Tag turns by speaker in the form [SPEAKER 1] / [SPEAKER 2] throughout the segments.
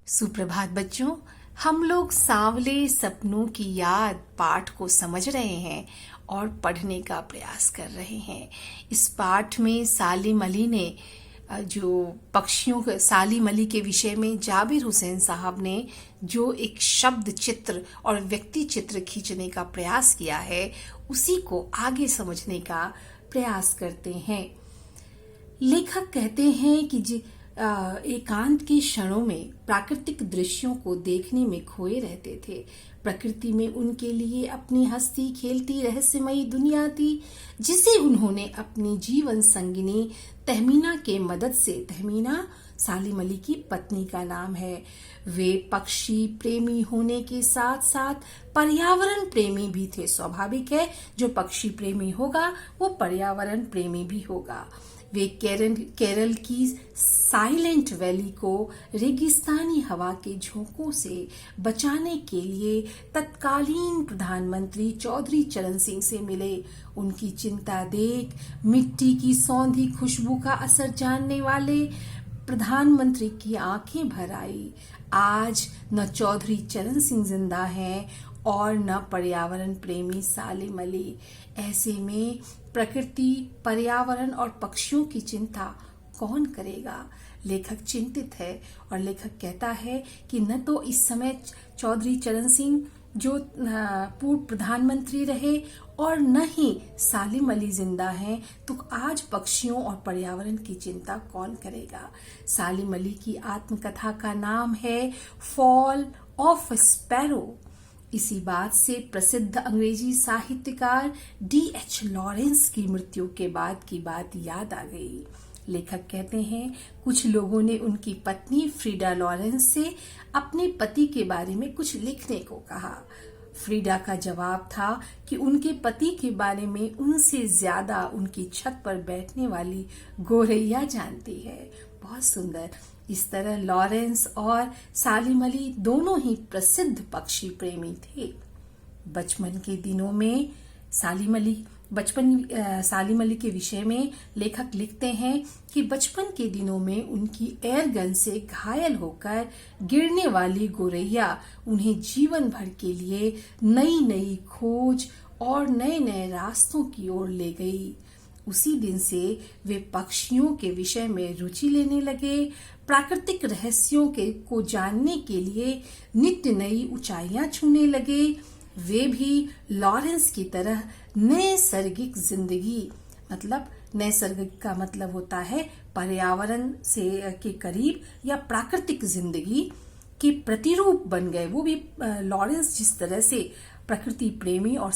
[SPEAKER 1] सुप्रभात बच्चों। हम लोग सांवले सपनों की याद पाठ को समझ रहे हैं और पढ़ने का प्रयास कर रहे हैं। इस पाठ में सालिम अली ने जो पक्षियों सालिम अली के विषय में जाबिर हुसैन साहब ने जो एक शब्द चित्र और व्यक्ति चित्र खींचने का प्रयास किया है, उसी को आगे समझने का प्रयास करते हैं। लेखक कहते हैं कि एकांत के क्षणों में प्राकृतिक दृश्यों को देखने में खोए रहते थे। प्रकृति में उनके लिए अपनी हंसती खेलती रहस्यमयी दुनिया थी, जिसे उन्होंने अपनी जीवन संगिनी तहमीना के मदद से, तहमीना सालिम अली की पत्नी का नाम है, वे पक्षी प्रेमी होने के साथ साथ पर्यावरण प्रेमी भी थे। स्वाभाविक है, जो पक्षी प्रेमी होगा वो पर्यावरण प्रेमी भी होगा। वे केरल की साइलेंट वैली को रेगिस्तानी हवा के झोंकों से बचाने के लिए तत्कालीन प्रधानमंत्री चौधरी चरण सिंह से मिले। उनकी चिंता देख मिट्टी की सौंधी खुशबू का असर जानने वाले प्रधानमंत्री की आंखें भर आई। आज न चौधरी चरण सिंह जिंदा हैं और न पर्यावरण प्रेमी सालिम अली। ऐसे में प्रकृति, पर्यावरण और पक्षियों की चिंता कौन करेगा? लेखक चिंतित है और लेखक कहता है कि न तो इस समय चौधरी चरण सिंह जो पूर्व प्रधानमंत्री रहे और न ही सालिम अली जिंदा हैं, तो आज पक्षियों और पर्यावरण की चिंता कौन करेगा? सालिम अली की आत्मकथा का नाम है फॉल ऑफ स्पैरो। इसी बात से प्रसिद्ध अंग्रेजी साहित्यकार D.H. लॉरेंस की मृत्यु के बाद की बात याद आ गई। लेखक कहते हैं, कुछ लोगों ने उनकी पत्नी फ्रीडा लॉरेंस से अपने पति के बारे में कुछ लिखने को कहा। फ्रीडा का जवाब था कि उनके पति के बारे में उनसे ज्यादा उनकी छत पर बैठने वाली गोरैया जानती है। बहुत सुंदर। इस तरह लॉरेंस और सालिम अली दोनों ही प्रसिद्ध पक्षी प्रेमी थे। बचपन के दिनों में सालिम अली के विषय में लेखक लिखते हैं कि बचपन के दिनों में उनकी एयर गन से घायल होकर गिरने वाली गोरैया उन्हें जीवन भर के लिए नई नई खोज और नए नए रास्तों की ओर ले गई। उसी दिन से वे पक्षियों के विषय में रुचि लेने लगे। प्राकृतिक रहस्यों को जानने के लिए नित्य नई ऊंचाइयां छूने लगे। वे भी लॉरेंस की तरह नैसर्गिक जिंदगी, मतलब नैसर्गिक का मतलब होता है पर्यावरण से के करीब या प्राकृतिक जिंदगी के प्रतिरूप बन गए। वो भी लॉरेंस जिस तरह से प्रकृति प्रेमी और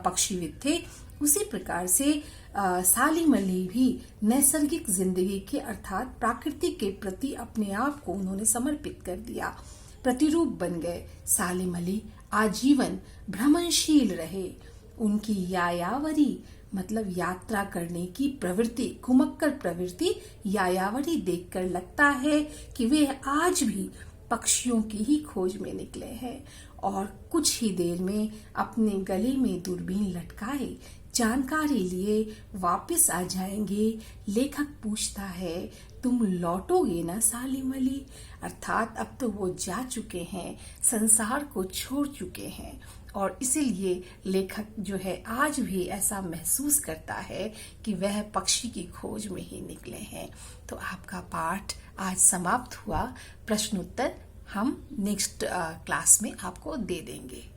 [SPEAKER 1] पक्षीविद थे, उसी प्रकार से सालिम अली भी नैसर्गिक जिंदगी के अर्थात प्रकृति के प्रति अपने आप को उन्होंने समर्पित कर दिया, प्रतिरूप बन गए। सालिम अली आजीवन भ्रमणशील रहे। उनकी यायावरी मतलब यात्रा करने की प्रवृत्ति, घुमक्कड़ प्रवृत्ति, यायावरी देखकर लगता है कि वे आज भी पक्षियों की ही खोज में निकले हैं और कुछ ही देर में अपने गले में दूरबीन लटकाए जानकारी लिए वापस आ जाएंगे। लेखक पूछता है, तुम लौटोगे ना सालिम अली? अर्थात अब तो वो जा चुके हैं, संसार को छोड़ चुके हैं और इसीलिए लेखक जो है आज भी ऐसा महसूस करता है कि वह पक्षी की खोज में ही निकले हैं। तो आपका पाठ आज समाप्त हुआ। प्रश्नोत्तर हम नेक्स्ट क्लास में आपको दे देंगे।